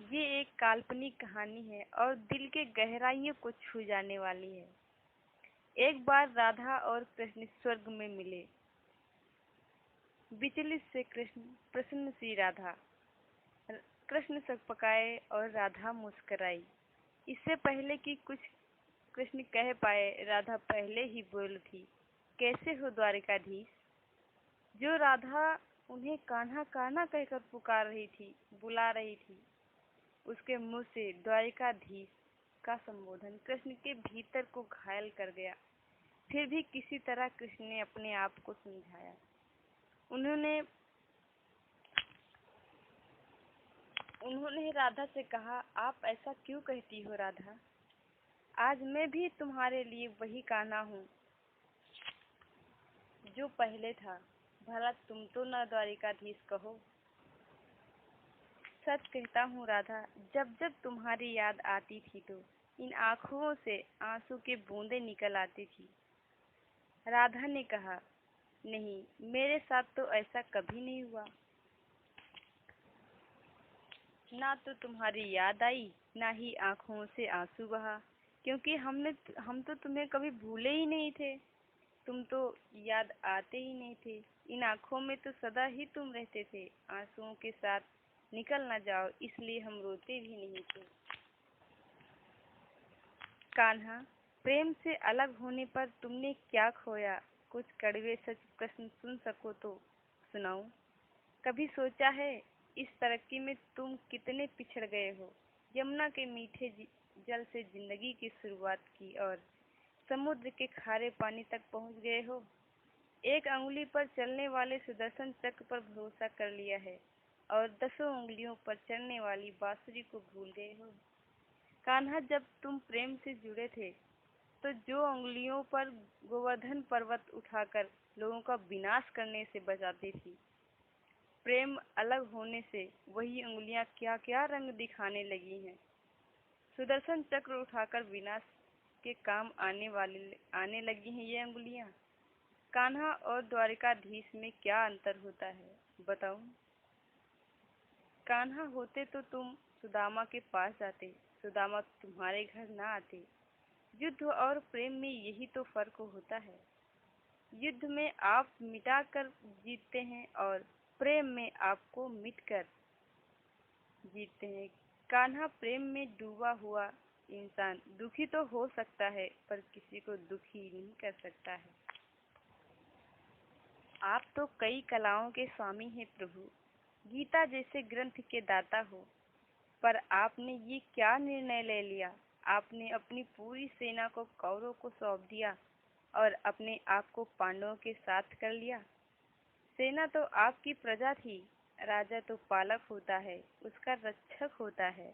ये एक काल्पनिक कहानी है और दिल के गहराइयों को छू जाने वाली है। एक बार राधा और कृष्ण स्वर्ग में मिले। विचलित से कृष्ण, प्रसन्न सी राधा। कृष्ण सकपकाए और राधा मुस्कुराई। इससे पहले कि कुछ कृष्ण कह पाए, राधा पहले ही बोल उठी, कैसे हो द्वारिकाधीश। जो राधा उन्हें कान्हा कान्हा कहकर पुकार रही थी, बुला रही थी, उसके मुंह से द्वारिकाधीश का संबोधन कृष्ण के भीतर को घायल कर गया। फिर भी किसी तरह कृष्ण ने अपने आप को समझाया। उन्होंने राधा से कहा, आप ऐसा क्यों कहती हो राधा? आज मैं भी तुम्हारे लिए वही कान्हा हूँ जो पहले था। भला तुम तो न द्वारिकाधीश कहो। सच कहता हूँ राधा, जब जब तुम्हारी याद आती थी तो इन आँखों से आंसू की बूंदें निकल आती थी। राधा ने कहा, नहीं, मेरे साथ तो ऐसा कभी नहीं हुआ। ना तो तुम्हारी याद आई, ना ही आँखों से आंसू बहा, क्योंकि हम तो तुम्हें कभी भूले ही नहीं थे। तुम तो याद आते ही नहीं थे। इन आँखों में तो सदा ही तुम रहते थे। आंसुओं के साथ निकल न जाओ, इसलिए हम रोते भी नहीं थे। कान्हा, प्रेम से अलग होने पर तुमने क्या खोया? कुछ कड़वे सच प्रश्न सुन सको तो सुनाऊं। कभी सोचा है इस तरक्की में तुम कितने पिछड़ गए हो? यमुना के मीठे जल से जिंदगी की शुरुआत की और समुद्र के खारे पानी तक पहुंच गए हो। एक अंगुली पर चलने वाले सुदर्शन चक्र पर भरोसा कर लिया है और 10 उंगलियों पर चलने वाली बांसुरी को भूल गए हो। कान्हा, जब तुम प्रेम से जुड़े थे तो जो उंगलियों पर गोवर्धन पर्वत उठाकर लोगों का विनाश करने से बचाती थी, प्रेम अलग होने से वही उंगलियां क्या क्या रंग दिखाने लगी हैं। सुदर्शन चक्र उठाकर विनाश के काम आने लगी हैं ये उंगलियां। कान्हा और द्वारिकाधीश में क्या अंतर होता है, बताऊं? कान्हा होते तो तुम सुदामा के पास जाते, सुदामा तुम्हारे घर ना आते। युद्ध और प्रेम में यही तो फर्क होता है। युद्ध में आप मिटाकर जीतते हैं और प्रेम में आपको मिटकर जीतते हैं। कान्हा, प्रेम में डूबा हुआ इंसान दुखी तो हो सकता है पर किसी को दुखी नहीं कर सकता है। आप तो कई कलाओं के स्वामी हैं प्रभु, गीता जैसे ग्रंथ के दाता हो, पर आपने ये क्या निर्णय ले लिया? आपने अपनी पूरी सेना को कौरवों को सौंप दिया और अपने आप को पांडवों के साथ कर लिया। सेना तो आपकी प्रजा थी, राजा तो पालक होता है, उसका रक्षक होता है।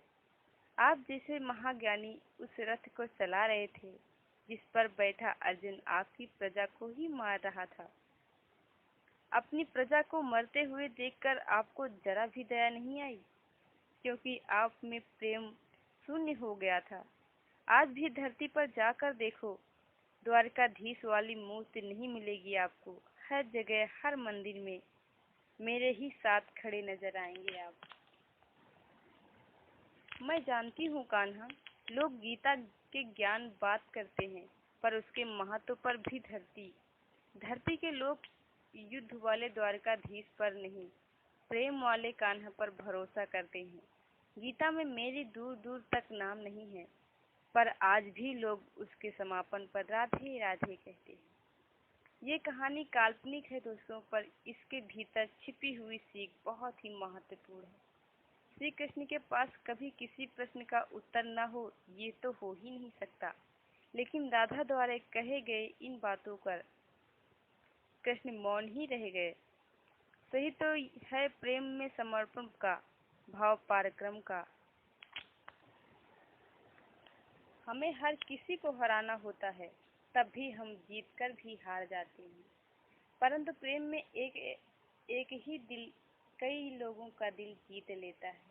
आप जैसे महाज्ञानी उस रथ को चला रहे थे जिस पर बैठा अर्जुन आपकी प्रजा को ही मार रहा था। अपनी प्रजा को मरते हुए देखकर आपको जरा भी दया नहीं आई, क्योंकि आप में प्रेम शून्य हो गया था। आज भी धरती पर जाकर देखो, द्वारकाधीश वाली मूर्ति नहीं मिलेगी आपको। हर जगह, हर मंदिर में मेरे ही साथ खड़े नजर आएंगे आप। मैं जानती हूँ कान्हा, लोग गीता के ज्ञान बात करते हैं, पर उसके महत्व पर भी धरती के लोग युद्ध वाले द्वारकाधीश पर नहीं, प्रेम वाले कान्हा पर भरोसा करते हैं। गीता में मेरी दूर दूर तक नाम नहीं है, पर आज भी लोग उसके समापन पर राधे राधे कहते हैं। ये कहानी काल्पनिक है दोस्तों, पर इसके भीतर छिपी हुई सीख बहुत ही महत्वपूर्ण है। श्री कृष्ण के पास कभी किसी प्रश्न का उत्तर न हो, ये तो हो ही नहीं सकता। लेकिन राधा द्वारा कहे गए इन बातों पर कृष्ण मौन ही रह गए। सही तो है प्रेम में समर्पण का भाव पराक्रम का। हमें हर किसी को हराना होता है, तब भी हम जीत कर भी हार जाते हैं। परंतु प्रेम में एक ही दिल कई लोगों का दिल जीत लेता है।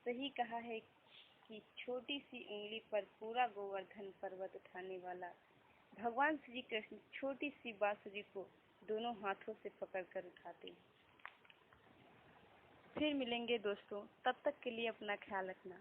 सही कहा है कि छोटी सी उंगली पर पूरा गोवर्धन पर्वत उठाने वाला भगवान श्री कृष्ण छोटी सी बांसुरी को दोनों हाथों से पकड़कर उठाते हैं। फिर मिलेंगे दोस्तों, तब तक के लिए अपना ख्याल रखना।